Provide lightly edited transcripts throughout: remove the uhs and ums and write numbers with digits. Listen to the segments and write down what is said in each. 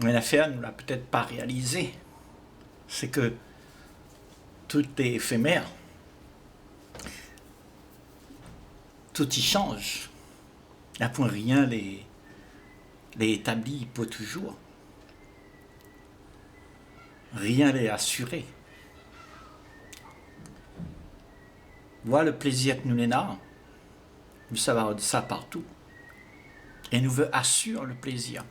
Une affaire, nous l'a peut-être pas réalisé. C'est que tout est éphémère. Tout y change. Il n'y a point rien les établit pour toujours. Rien n'est assuré. Voilà le plaisir que nous n'avons. Nous savons ça partout. Et nous veut assurer le plaisir.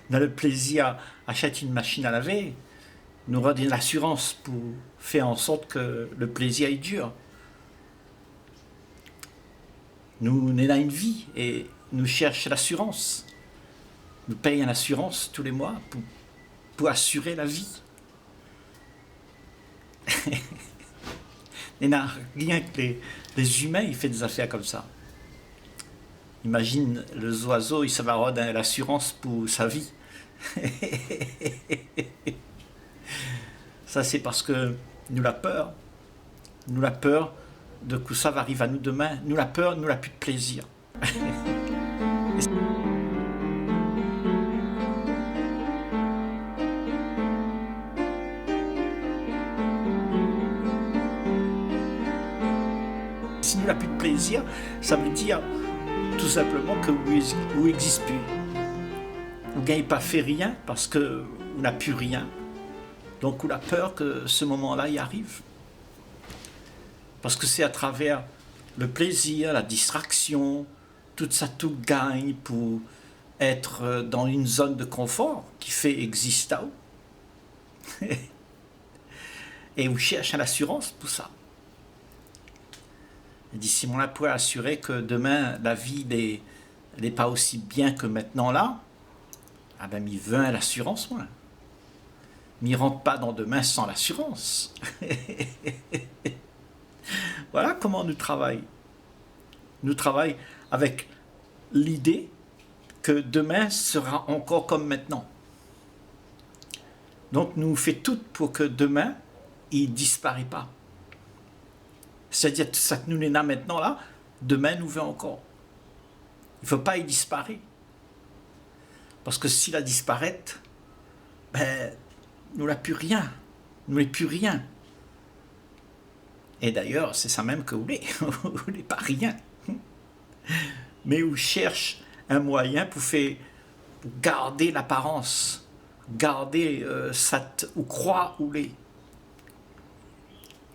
Dans le plaisir, acheter une machine à laver, nous aurons une assurance pour faire en sorte que le plaisir est dur. Nous avons une vie et nous cherchons l'assurance. Nous payons une assurance tous les mois pour assurer la vie. Il n'y a rien que les humains, ils font des affaires comme ça. Imagine les oiseaux, ils savent avoir l'assurance pour sa vie. Ça, c'est parce que nous la peur. Nous la peur de que ça va arriver à nous demain. Nous la peur, nous la plus de plaisir. Si nous la plus de plaisir, ça veut dire tout simplement que vous n'existez plus. Vous ne gagnez pas fait rien parce que vous n'avez plus rien. Donc vous avez peur que ce moment-là y arrive. Parce que c'est à travers le plaisir, la distraction, tout ça, tout gagne pour être dans une zone de confort qui fait exister. Et vous cherchez l'assurance pour ça. Et d'ici là, pour assurer que demain, la vie n'est pas aussi bien que maintenant là, ah ben, il veut l'assurance, moi. Mais il ne rentre pas dans demain sans l'assurance. Voilà comment nous travaillons. Nous travaillons avec l'idée que demain sera encore comme maintenant. Donc nous faisons tout pour que demain, il ne disparaît pas. C'est-à-dire que ça que nous est là maintenant là, demain nous veut encore. Il ne faut pas y disparaître. Parce que s'il a disparaît, ben, nous n'avons plus rien. Nous n'avons plus rien. Et d'ailleurs, c'est ça même que vous voulez. Vous ne voulez pas rien. Mais vous cherchez un moyen pour garder l'apparence, garder ou croire où l'est.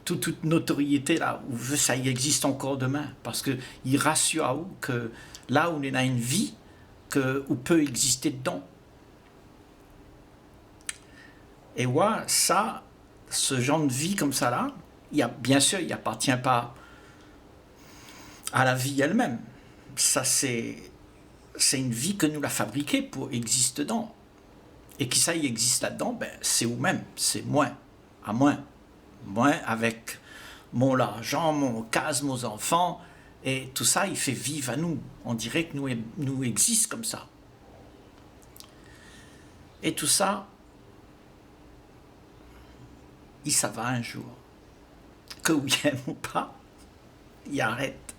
Toute notoriété là, où ça y existe encore demain. Parce qu'il rassure à vous que là où on a une vie, où peut exister dedans. Et ouais, ça, ce genre de vie comme ça là, bien sûr, il n'appartient pas à la vie elle-même. Ça, c'est une vie que nous l'a fabriquée pour exister dedans. Et qui ça y existe là-dedans, ben, c'est vous-même, c'est moi, à moi. Moi, avec mon argent, mon case, mes enfants, et tout ça, il fait vivre à nous. On dirait que nous existons comme ça. Et tout ça, ça va un jour. Que vous aimez ou pas, il arrête.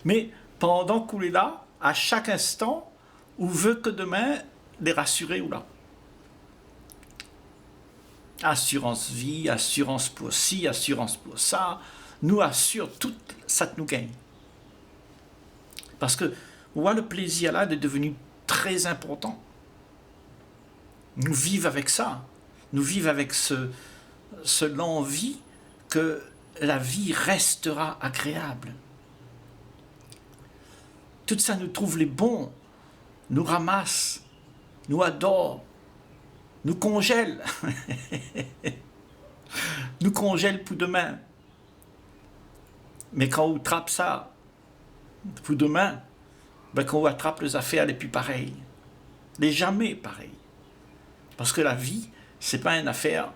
Mais pendant qu'il est là, à chaque instant, on veut que demain, les rassurer ou là. Assurance vie, assurance pour ci, assurance pour ça, nous assure tout ça que nous gagne. Parce que le plaisir là est devenu très important. Nous vivons avec ça. Nous vivons avec l'envie que la vie restera agréable. Tout ça nous trouve les bons, nous ramasse, nous adore, nous congèle. Nous congèle pour demain. Mais quand on attrape ça pour demain, ben quand on attrape les affaires les plus pareilles, les jamais pareilles. Parce que la vie, c'est pas une affaire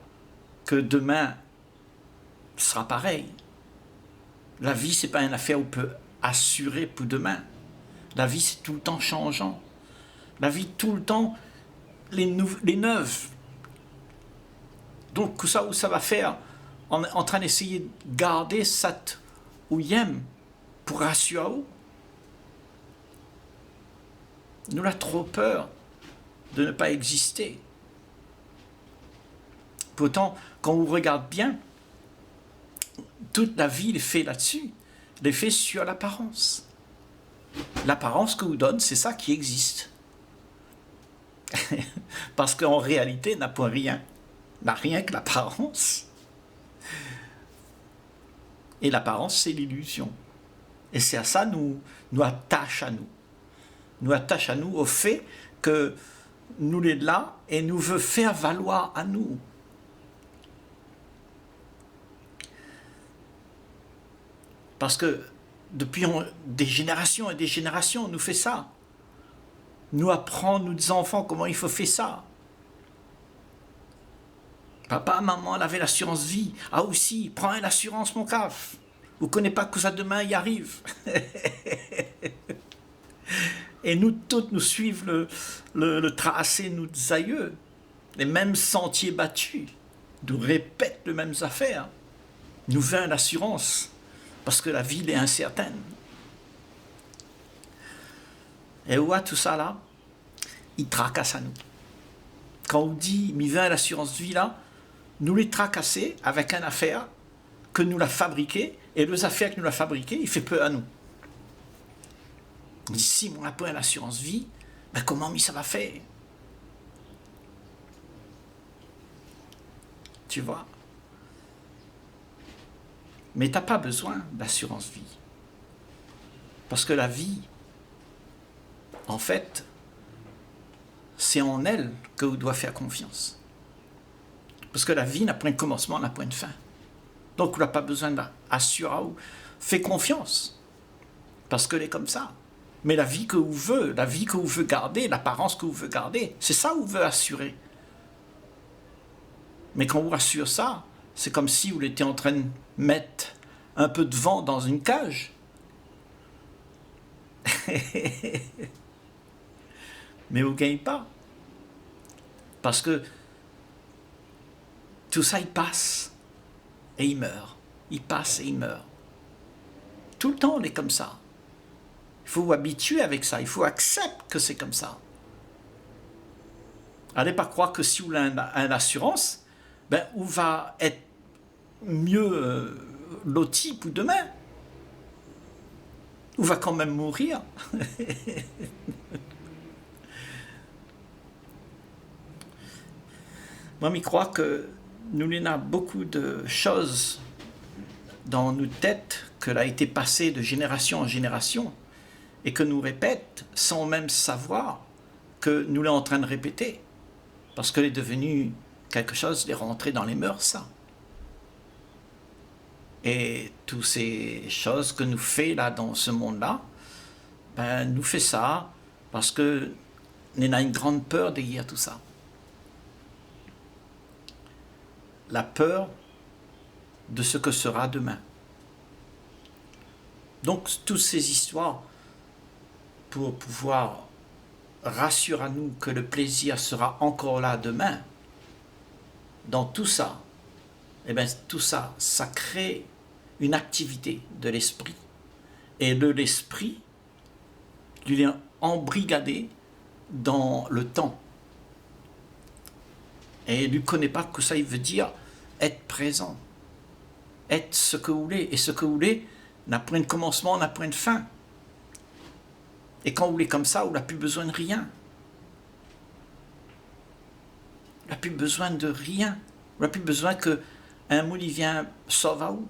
que demain sera pareil. La vie, c'est pas une affaire où on peut assurer pour demain. La vie, c'est tout le temps changeant. La vie, tout le temps, les neuves. Donc, où ça va faire, en train d'essayer de garder ça où il aime pour rassurer. Nous avons trop peur de ne pas exister. Pourtant, quand on regarde bien, toute la vie est faite là-dessus, est faite sur l'apparence. L'apparence que vous donne, c'est ça qui existe. Parce qu'en réalité, n'a pas rien. N'a rien que l'apparence. Et l'apparence, c'est l'illusion. Et c'est à ça nous attache à nous. Nous attache à nous au fait que nous l'est là et nous veut faire valoir à nous. Parce que depuis des générations et des générations, on nous fait ça. Nous apprend, nos enfants, comment il faut faire ça. Papa, maman, elle avait l'assurance vie. Ah aussi, prends l'assurance, mon caf. Vous ne connaissez pas que ça demain y arrive. Et nous toutes, nous suivons le tracé de nos aïeux. Les mêmes sentiers battus. Nous répètent les mêmes affaires. Nous veulent l'assurance. Parce que la vie est incertaine. Et où a tout ça là? Il tracasse à nous. Quand on dit, mi vient l'assurance vie là, nous les tracasser avec une affaire que nous l'a fabriquée, et les affaires que nous l'a fabriquée, il fait peur à nous. On dit, si on n'a pas une assurance vie, ben comment ça va faire? Tu vois? Mais tu n'as pas besoin d'assurance vie. Parce que la vie, en fait, c'est en elle que vous devez faire confiance. Parce que la vie n'a point de commencement, n'a point de fin. Donc, vous n'avez pas besoin d'assurer ou faites confiance. Parce qu'elle est comme ça. Mais la vie que vous voulez garder, l'apparence que vous voulez garder, c'est ça que vous voulez assurer. Mais quand vous assurez ça, c'est comme si vous étiez en train de mettre un peu de vent dans une cage. Mais vous ne gagnez pas. Parce que tout ça, il passe et il meurt. Il passe et il meurt. Tout le temps, on est comme ça. Il faut vous habituer avec ça. Il faut accepter que c'est comme ça. Allez pas croire que si vous avez une assurance, ben, vous va être mieux loti pour demain. Vous va quand même mourir. Moi, je crois que nous avons beaucoup de choses dans nos têtes que a été passé de génération en génération et que nous répète sans même savoir que nous l'sommes en train de répéter parce qu'elle est devenue quelque chose de rentré dans les mœurs, ça. Et toutes ces choses que nous fait là dans ce monde-là, ben, nous fait ça parce que nous avons une grande peur derrière tout ça. La peur de ce que sera demain. Donc, toutes ces histoires, pour pouvoir rassurer à nous que le plaisir sera encore là demain, dans tout ça, eh bien, tout ça, ça crée une activité de l'esprit. Et de l'esprit, il est embrigadé dans le temps. Et il ne connaît pas que ça, il veut dire être présent. Être ce que vous voulez. Et ce que vous voulez n'a point de commencement, n'a point de fin. Et quand vous voulez comme ça, vous n'avez plus besoin de rien. Vous n'avez plus besoin de rien. Vous n'avez plus besoin qu'un mot il vient sauve à vous.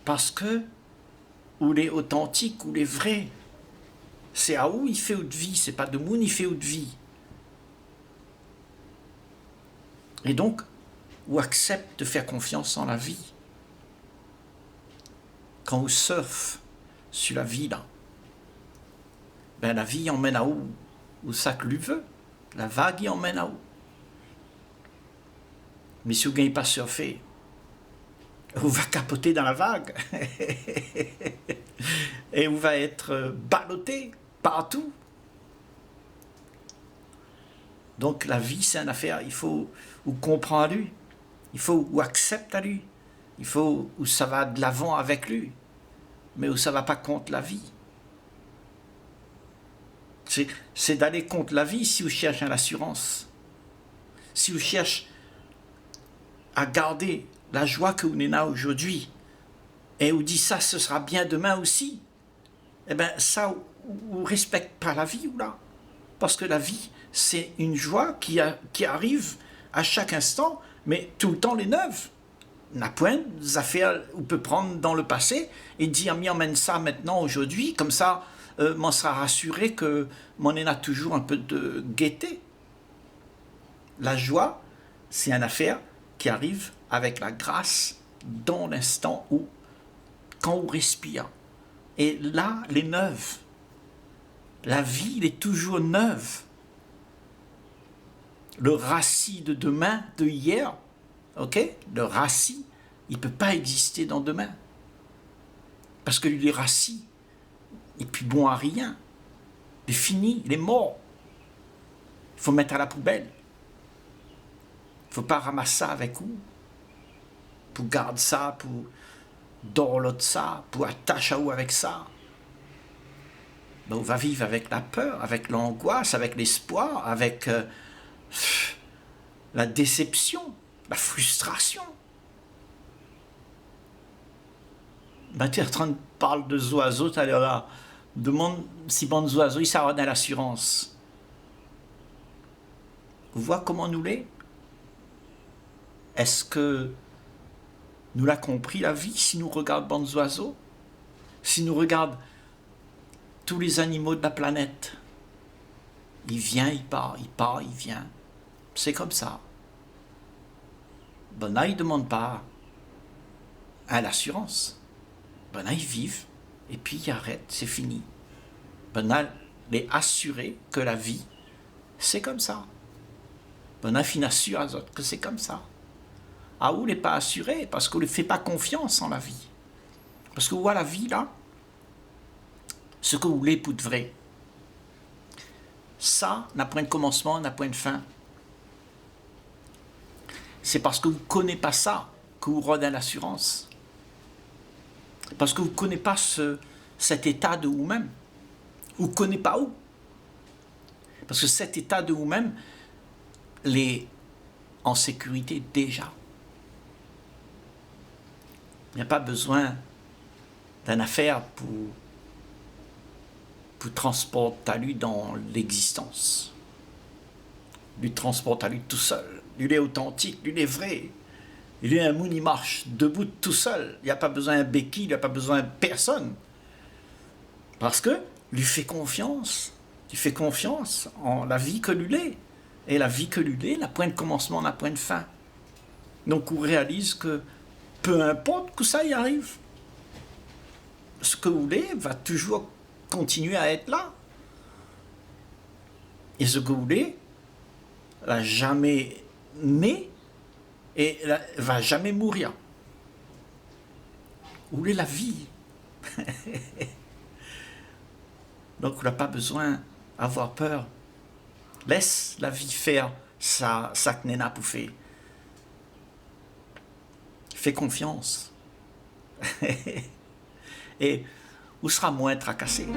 Parce que vous est authentique, vous est vrai. C'est à où il fait votre vie, c'est pas de moun il fait votre vie. Et donc, vous acceptez de faire confiance en la vie. Quand vous surfez sur la vie, là, ben la vie emmène à où ça que lui veut. La vague y emmène à où. Mais si vous ne gagnez pas surfer, vous va capoter dans la vague. Et vous va être ballotté partout. Donc la vie, c'est une affaire, il faut vous comprendre à lui. Il faut vous accepter à lui. Il faut où ça va de l'avant avec lui. Mais où ça ne va pas contre la vie. C'est d'aller contre la vie si vous cherchez l'assurance. Si vous cherchez à garder la joie que vous n'avez là aujourd'hui, et vous dites ça, ce sera bien demain aussi, eh bien ça, vous ne respectez pas la vie ou là. Parce que la vie, c'est une joie qui arrive à chaque instant, mais tout le temps les neuves. La pointe des affaires, on peut prendre dans le passé et dire, m'y emmène ça maintenant, aujourd'hui, comme ça, m'en sera rassuré que m'en a toujours un peu de gaieté. La joie, c'est une affaire qui arrive avec la grâce dans l'instant où, quand on respire. Et là, les neuves. La vie, elle est toujours neuve. Le rassis de demain, de hier, ok? Le rassis, il ne peut pas exister dans demain. Parce que les rassis, et puis bon à rien. Il est fini, il est mort. Il faut mettre à la poubelle. Il ne faut pas ramasser ça avec vous. Pour garder ça, pour dorloter ça, pour attacher à vous avec ça. Ben, on va vivre avec la peur, avec l'angoisse, avec l'espoir, avec la déception, la frustration. Ben, tu es en train de parler de oiseaux, tu as l'air là. Demande si bon oiseaux, ils savent dans l'assurance. Vous voyez comment nous l'est? Est-ce que nous l'a compris la vie si nous regardons bons oiseaux? Si nous regardons tous les animaux de la planète, il vient, il part, il vient. C'est comme ça. Ben là, ils ne demandent pas à l'assurance. Ben là, ils vivent, et puis ils arrêtent, c'est fini. Ben là, les assurer que la vie, c'est comme ça. Ben là, ils assurent aux autres que c'est comme ça. Ah, vous n'est pas assuré, parce qu'on ne fait pas confiance en la vie. Parce que vous voyez la vie, là, ce que vous voulez pour de vrai. Ça n'a point de commencement, n'a point de fin. C'est parce que vous ne connaissez pas ça que vous rodez l'assurance. Parce que vous ne connaissez pas cet état de vous-même. Vous ne connaissez pas où. Parce que cet état de vous-même, l'est en sécurité déjà. Il n'y a pas besoin d'une affaire pour transporter lui dans l'existence. Lui transporte à lui tout seul. Lui est authentique, lui est vrai. Il est un moun, il marche debout tout seul. Il n'y a pas besoin d'un béquille, il n'y a pas besoin de personne. Parce que lui fait confiance. Il fait confiance en la vie que lui est. Et la vie que lui est n'a point de commencement, n'a point de fin. Donc on réalise que peu importe que ça y arrive, ce que vous voulez va toujours continuer à être là. Et ce que vous voulez n'a jamais né et va jamais mourir. Vous voulez la vie. Donc on n'a pas besoin d'avoir peur. Laisse la vie faire ça que Nena pour faire. Fais confiance. Et vous sera moins tracassé.